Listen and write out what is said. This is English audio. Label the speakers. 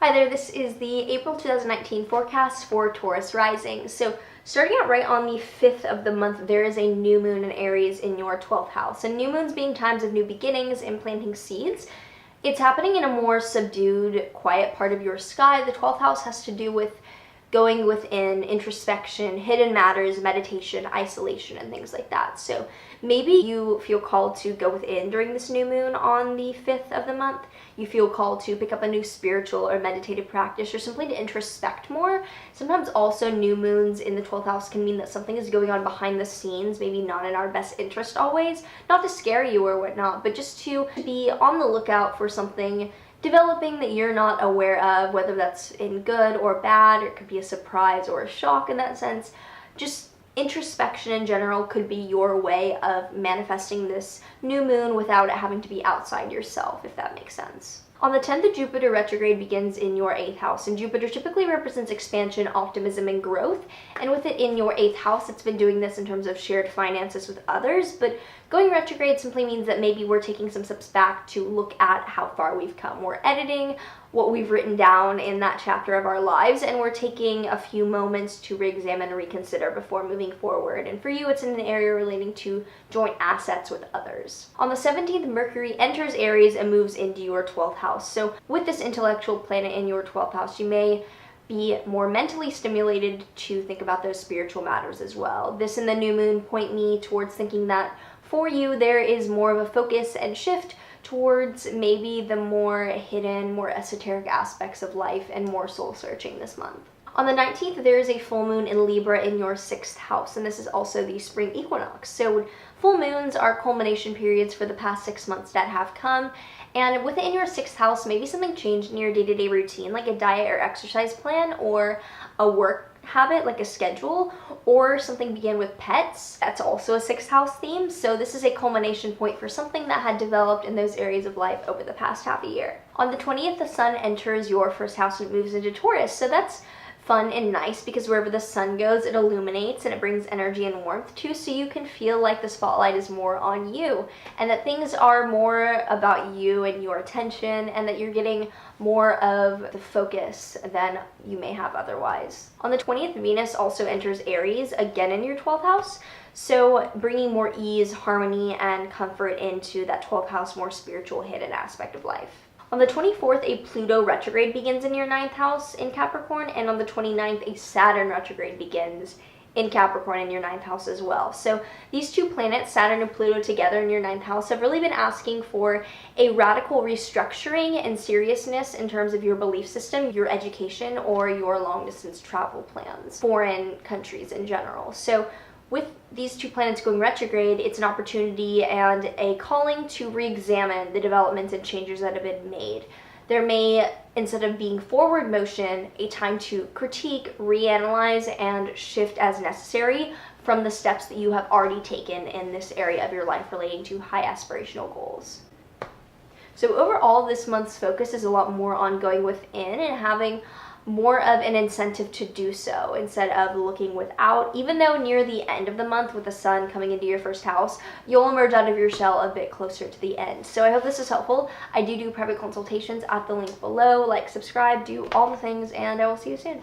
Speaker 1: Hi there, this is the April 2019 forecast for Taurus Risings. So starting out right on the 5th of the month, there is a new moon in Aries in your 12th house. And new moons being times of new beginnings and planting seeds, it's happening in a more subdued, quiet part of your sky. The 12th house has to do with going within, introspection, hidden matters, meditation, isolation, and things like that. So maybe you feel called to go within during this new moon on the 5th of the month. You feel called to pick up a new spiritual or meditative practice, or simply to introspect more. Sometimes also new moons in the 12th house can mean that something is going on behind the scenes, maybe not in our best interest always. Not to scare you or whatnot, but just to be on the lookout for something developing that you're not aware of, whether that's in good or bad, or it could be a surprise or a shock in that sense. Just introspection in general could be your way of manifesting this new moon without it having to be outside yourself, if that makes sense. On the 10th, the Jupiter retrograde begins in your 8th house, and Jupiter typically represents expansion, optimism, and growth. And with it in your 8th house, it's been doing this in terms of shared finances with others, but going retrograde simply means that maybe we're taking some steps back to look at how far we've come. We're editing what we've written down in that chapter of our lives, and we're taking a few moments to re-examine and reconsider before moving forward. And for you, it's in an area relating to joint assets with others. On the 17th, Mercury enters Aries and moves into your 12th house. So with this intellectual planet in your 12th house, you may be more mentally stimulated to think about those spiritual matters as well. This and the new moon point me towards thinking that for you, there is more of a focus and shift towards maybe the more hidden, more esoteric aspects of life and more soul searching this month. On the 19th, there is a full moon in Libra in your 6th house, and this is also the spring equinox. So full moons are culmination periods for the past 6 months that have come, and within your 6th house, maybe something changed in your day-to-day routine, like a diet or exercise plan, or a work habit like a schedule, or something began with pets. That's also a 6th house theme. So this is a culmination point for something that had developed in those areas of life over the past half a year. On the 20th, the sun enters your 1st house and moves into Taurus. So that's fun and nice because wherever the sun goes, it illuminates and it brings energy and warmth too, so you can feel like the spotlight is more on you and that things are more about you and your attention, and that you're getting more of the focus than you may have otherwise. On the 20th, Venus also enters Aries, again in your 12th house, so bringing more ease, harmony, and comfort into that 12th house, more spiritual hidden aspect of life. On the 24th, a Pluto retrograde begins in your 9th house in Capricorn, and on the 29th, a Saturn retrograde begins in Capricorn in your 9th house as well. So these two planets, Saturn and Pluto together in your 9th house, have really been asking for a radical restructuring and seriousness in terms of your belief system, your education, or your long-distance travel plans, foreign countries in general. So with these two planets going retrograde, it's an opportunity and a calling to re-examine the developments and changes that have been made. There may, instead of being forward motion, a time to critique, reanalyze, and shift as necessary from the steps that you have already taken in this area of your life relating to high aspirational goals. So overall, this month's focus is a lot more on going within and having more of an incentive to do so instead of looking without, even though near the end of the month with the sun coming into your 1st house, you'll emerge out of your shell a bit closer to the end. So I hope this is helpful. I do private consultations at the link below. Like, subscribe, do all the things, and I will see you soon.